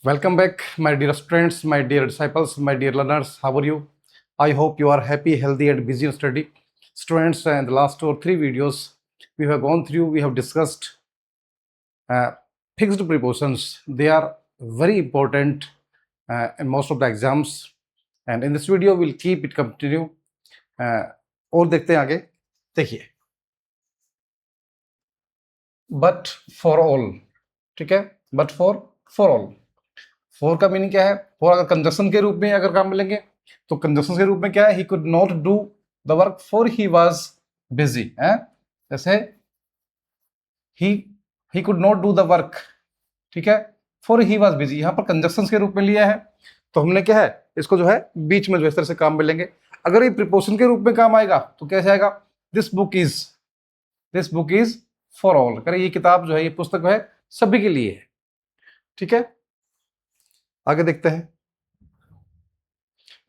Welcome back, my dear students, my dear disciples, my dear learners. How are you? I hope you are happy, healthy, and busy in study. Students, in the last 2 or 3 videos, we have gone through, we have discussed uh, fixed prepositions. They are very important in most of the exams. And in this video, we'll keep it continue. और देखते हैं आगे. देखिए, but for all, ठीक है? But for all. For का meaning क्या है? फॉर अगर कंजक्शन के रूप में अगर काम मिलेंगे तो कंजक्शन के रूप में क्या है? He could not do the work for he was busy है. जैसे he could not do the work, ठीक है, फॉर ही वाज बिजी. यहां पर कंजक्शन के रूप में लिया है तो हमने क्या है, इसको जो है बीच में जो इस तरह से काम मिलेंगे. अगर ये प्रीपोजिशन के रूप में काम आएगा तो कैसे आएगा? This book is for all. करें ये किताब जो है, ये पुस्तक है सभी के लिए है. ठीक है, आगे देखते हैं.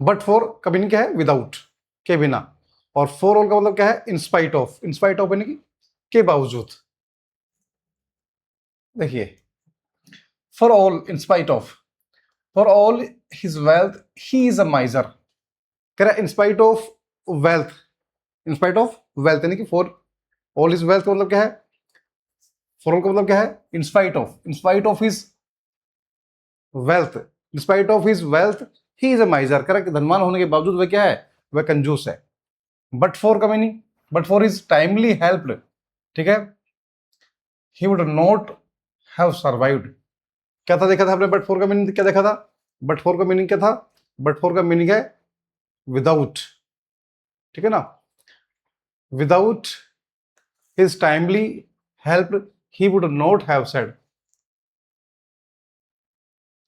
बट फॉर का मीनिंग क्या है? विदाउट, के बिना. और फॉर ऑल का मतलब क्या है? In spite of. In spite of यानी कि के बावजूद. देखिए, for all, in spite of, for all his wealth he is a माइजर. कह रहा है in spite of wealth. In spite of wealth यानी कि फॉर ऑल हिज वेल्थ का मतलब क्या है? फॉर ऑल का मतलब क्या है? In spite of his wealth, in spite of his wealth he is a माइजर. कह रहा है कि धनवान होने के बावजूद वह क्या है? वह कंजूस है. बट फॉर का meaning, but for is timely helped, ठीक है, he would not have survived. क्या था देखा था आपने? बट फॉर का मीनिंग क्या देखा था? बट फॉर का मीनिंग क्या था? बट फॉर का मीनिंग है विदाउट, ठीक है ना. Without his timely help he would not have said.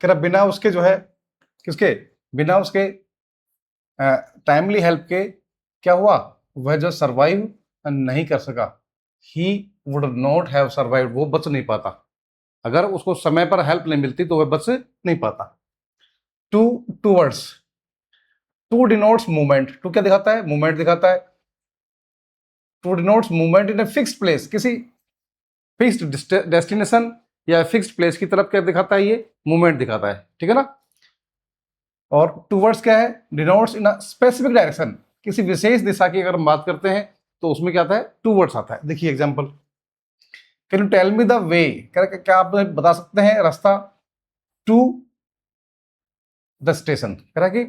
कह रहा बिना उसके जो है, किसके? बिना उसके टाइमली हेल्प के क्या हुआ? वह जो सर्वाइव नहीं कर सका. He would not have survive, वो बच नहीं पाता. अगर उसको समय पर हेल्प नहीं मिलती तो वह बच नहीं पाता. Towards, to denotes movement. To क्या दिखाता है? मूवमेंट दिखाता है. To denotes movement in a fixed place. किसी फिक्स्ड डेस्टिनेशन या फिक्स्ड प्लेस की तरफ क्या दिखाता है? ये मूवमेंट दिखाता है, ठीक है ना. और टूवर्ड्स क्या है? Denotes in a specific direction. किसी विशेष दिशा की अगर हम बात करते हैं तो उसमें क्या आता है? टूवर्ड्स आता है. देखिए example, can you tell me the way. क्या आप बता सकते हैं रास्ता टू द स्टेशन? कह रहा कि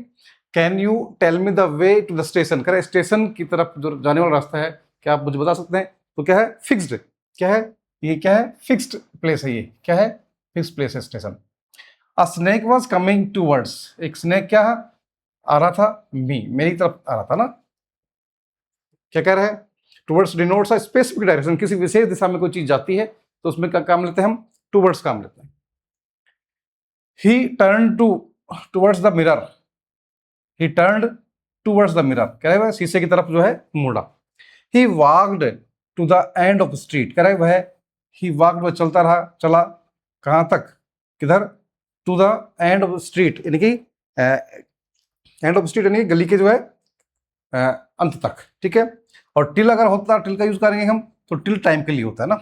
can you tell me the way to the station. कह रहा स्टेशन की तरफ जो जाने वाला रास्ता है, क्या आप मुझे बता सकते हैं? तो क्या है? फिक्स्ड. क्या है ये? क्या है? फिक्स्ड प्लेस है. ये क्या है? फिक्स्ड प्लेस है station. A snake was coming towards. एक स्नेक क्या आ रहा था? मेरी तरफ आ रहा था ना. क्या कह रहा है? Towards denotes a specific direction. किसी विशेष दिशा में कोई चीज जाती है तो उसमें क्या काम लेते हैं हम? टूवर्ड्स काम लेते हैं. He turn towards the mirror. He turn towards the mirror. कह रहे हैं शीशे की तरफ जो है मुड़ा. He walked to the end of street. कह रहे वह ही वॉक्ड, वह चलता रहा, चला कहां तक? किधर? To the end of street यानी कि एंड ऑफ स्ट्रीट यानी गली के जो है अंत तक, ठीक है. और टिल अगर होता, टिल का यूज करेंगे हम तो टिल टाइम के लिए होता है ना.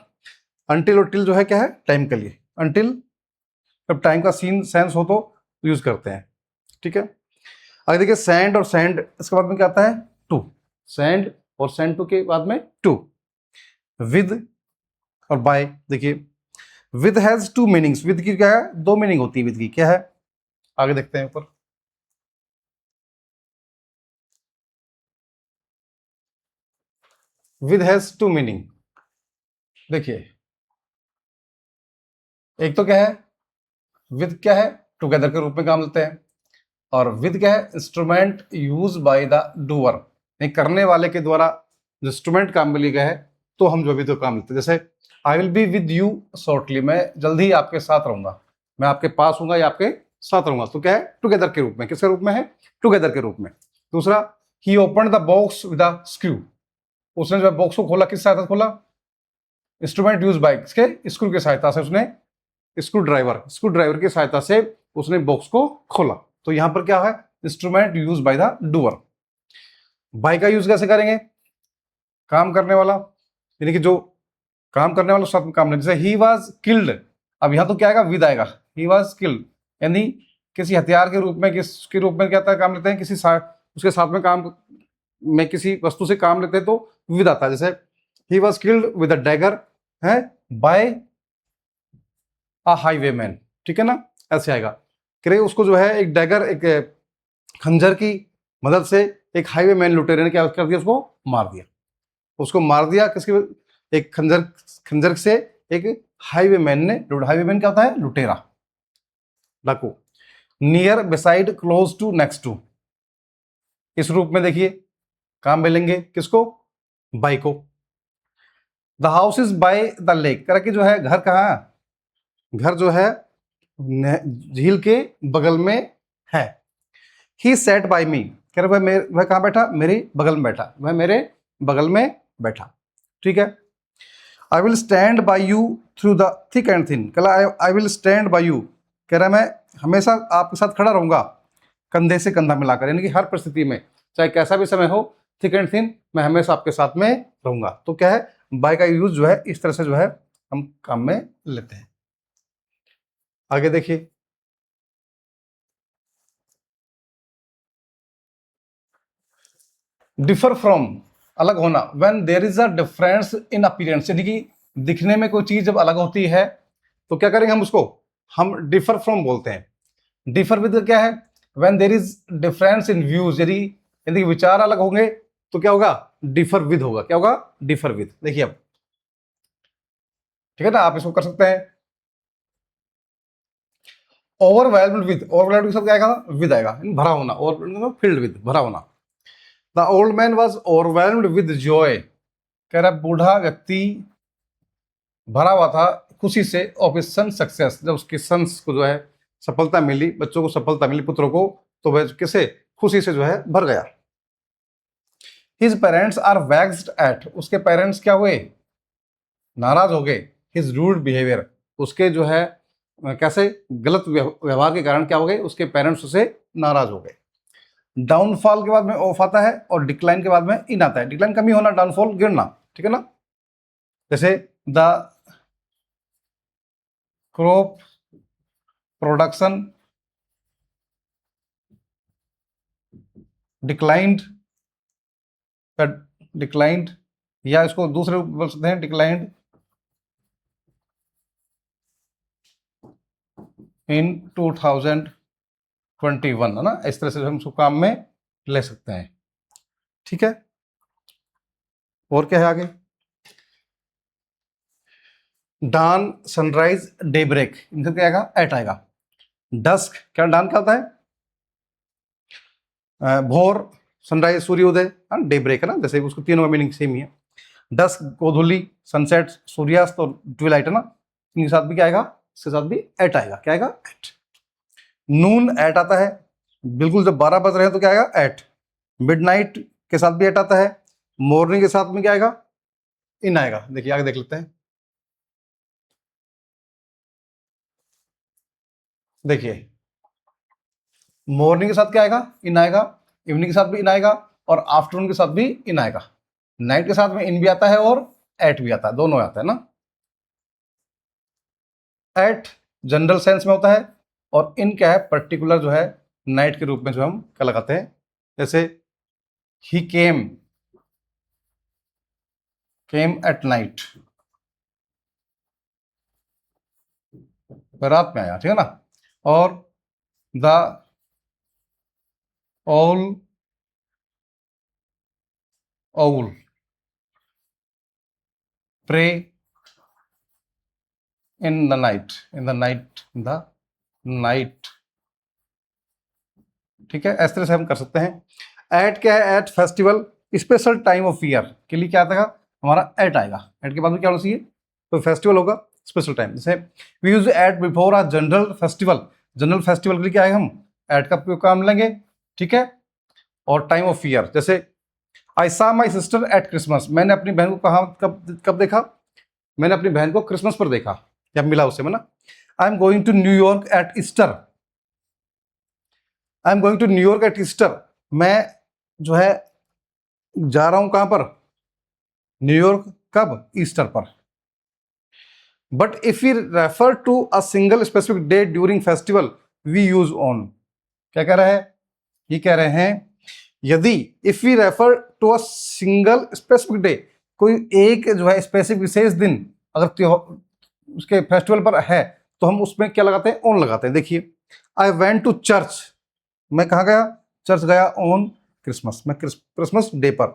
अनटिल और टिल जो है क्या है? टाइम के लिए. अनटिल जब टाइम का सीन सेंस हो तो यूज करते हैं, ठीक है. आगे देखिए, सैंड और सैंड, इसके बाद में क्या आता है? टू. सैंड और सैंड टू के बाद में टू. विद और बाय. देखिए, with has two meanings. With की क्या है? दो मीनिंग होती है विद की. क्या है? आगे देखते हैं ऊपर. With has two meaning. देखिए, एक तो क्या है? विद क्या है? टुगेदर के रूप में काम लेते हैं. और विद क्या है? Instrument use by the doer, नहीं करने वाले के द्वारा जो इंस्ट्रूमेंट काम में लिया गया है तो हम जो भी तो काम लेते हैं. जैसे I will be with you shortly, मैं जल्दी ही आपके साथ रहूंगा, मैं आपके पास हूंगा या आपके साथ रहूंगा. तो क्या है? टुगेदर के रूप में. किसके रूप में है? टुगेदर के रूप में. दूसरा, he open the box with a screw. उसने जो बॉक्स को खोला, किस सहायता से खोला? इंस्ट्रूमेंट यूज बाय, किसके? स्क्रू की सहायता से. उसने स्क्रू ड्राइवर की सहायता से उसने बॉक्स को खोला. तो यहां पर क्या है? Instrument use by the doer. By का यूज कैसे करेंगे? काम करने वाला, यानी कि जो काम करने वाला साथ में काम नहीं. जैसे ही वाज किल्ड, अब यहां तो क्या आएगा? विद आएगा. ही वाज किल्ड, यानी किसी हथियार के रूप में, किसके रूप में क्या था काम लेते हैं, उसके साथ में काम में किसी वस्तु से काम लेते हैं तो विद आता है। जैसे he was killed with a dagger है बाय अ हाईवेमैन, ठीक है ना, ऐसे आएगा। करे उसको जो है एक डैगर, एक खंजर की मदद से एक हाईवेमैन लुटेरे ने क्या कर दिया, उसको मार दिया। उसको मार दिया किसकी, एक खंजर से एक हाईवेमैन ने। हाईवेमैन क्या होता है, लुटेरा, डाकू। Near, beside, close to, next to, इस रूप में देखिए काम मिलेंगे किसको, बाई को। The house is by the lake, कह रहा कि जो है घर कहाँ, घर जो है झील के बगल में है। ही सेट बाय मी, कह रहा वह कहाँ बैठा, मेरे बगल में बैठा, वह मेरे बगल में बैठा, ठीक है। I will stand by you through the thick and thin, कह रहा I will stand by you, कह रहा मैं हमेशा आपके साथ खड़ा रहूंगा, कंधे से कंधा मिलाकर, यानी कि हर परिस्थिति में, चाहे कैसा भी समय हो, थिक एंड थिन, मैं हमेशा आपके साथ में रहूंगा। तो क्या है, बाय का यूज जो है इस तरह से जो है हम काम में लेते हैं। आगे देखिए, डिफर फ्रॉम, अलग होना। When there is a difference in appearance, यानी कि दिखने में कोई चीज जब अलग होती है तो क्या करेंगे हम उसको, हम डिफर फ्रॉम बोलते हैं। डिफर विद क्या है, when there is difference in views, यदि यदि विचार अलग होंगे तो क्या होगा, डिफर विद होगा, क्या होगा, डिफर विद। देखिए अब, ठीक है ना, आप इसको कर सकते हैं। ओवरवेल्म्ड विद, ओवरवेल्म्ड के साथ क्या आएगा, विद आएगा, भरा होना, ओवर फिल्ड विद, भरा होना। The old man was overwhelmed with Joy, कह रहा बूढ़ा व्यक्ति भरा हुआ था खुशी से, ऑफ हिज सन सक्सेस, जब उसके सन्स को जो है सफलता मिली, बच्चों को सफलता मिली, पुत्रों को, तो वह किसे खुशी से जो है भर गया। His parents are vexed at, उसके पेरेंट्स क्या हुए, नाराज हो गए। हिज रूड बिहेवियर, उसके जो है कैसे गलत व्यवहार के कारण क्या हो गए, उसके पेरेंट्स उसे नाराज हो गए। डाउनफॉल के बाद में ऑफ आता है और डिक्लाइन के बाद में इन आता है। डिक्लाइन कमी होना, डाउनफॉल गिरना, ठीक है ना। जैसे the crop production declined, declined, या इसको दूसरे रूप में बोल सकते हैं, डिक्लाइंड इन 2021, है ना, इस तरह से हम उसको काम में ले सकते हैं, ठीक है। और क्या है आगे, डान, सनराइज, डे ब्रेक, इनका क्या आएगा, एट आएगा। डस्क, क्या डान क्या होता है, भोर, सनराइज सूर्योदय, डे ब्रेक है ना, जैसे उसको तीनों का मीनिंग सेम ही है। डस्क गोधूली, सनसेट सूर्यास्त, और ट्विलाइट है ना, इनके साथ भी क्या आएगा, इसके साथ भी एट आएगा, क्या आएगा, एट। नून एट आता है, बिल्कुल जब 12 बज रहे हैं तो क्या आएगा, एट। मिडनाइट के साथ भी एट आता है। मॉर्निंग के साथ में क्या आएगा, इन आएगा। देखिए आगे देख लेते हैं, देखिए मॉर्निंग के साथ क्या आएगा, इन आएगा। इवनिंग के साथ भी इन आएगा, और आफ्टरनून के साथ भी इन आएगा। नाइट के साथ में इन भी आता है और एट भी आता है, दोनों आता है ना। एट जनरल सेंस में होता है, और इन क्या है, पर्टिकुलर जो है नाइट के रूप में जो हम क्या लगाते हैं। जैसे ही केम एट नाइट, रात में आया, ठीक है ना। और the all owl pray in the night, in the night, in the night, ठीक है। इस तरह से हम कर सकते हैं। एट क्या है, at festival, special time of year के लिए क्या आता है, हमारा एट आएगा। एट के बाद में क्या होना चाहिए, तो फेस्टिवल होगा, स्पेशल टाइम। जैसे we use at before a general festival, general festival के लिए क्या है, हम एट का उपयोग काम लेंगे, ठीक है। और टाइम ऑफ ईयर, जैसे आई सा माई सिस्टर एट क्रिसमस, मैंने अपनी बहन को कहा, कब देखा, मैंने अपनी बहन को क्रिसमस पर देखा, जब मिला उससे मैं ना। I am going to New York at Easter, I am going to New York at Easter, मैं जो है जा रहा हूं कहां पर, न्यूयॉर्क, कब, ईस्टर पर। But if you refer to a single specific day during festival, we use on. क्या कह रहा है? ये कह रहे हैं यदि if we refer to a single specific day, कोई एक जो है स्पेसिफिक विशेष दिन अगर उसके फेस्टिवल पर है तो हम उसमें क्या लगाते हैं? ऑन लगाते हैं। देखिए, आई वेंट टू चर्च, मैं कहाँ गया? चर्च गया ऑन क्रिसमस, मैं क्रिसमस डे पर,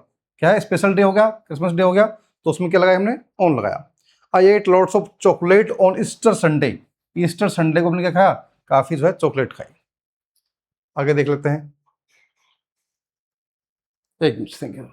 क्या है स्पेशल डे हो गया, क्रिसमस डे हो गया, तो उसमें क्या लगाया हमने? ऑन लगाया। I ate lots of chocolate on Easter Sunday, Easter Sunday को हमने क्या खाया? काफी जो है चॉकलेट खाई। आगे देख लेते हैं, एक मिनट, थैंक यू।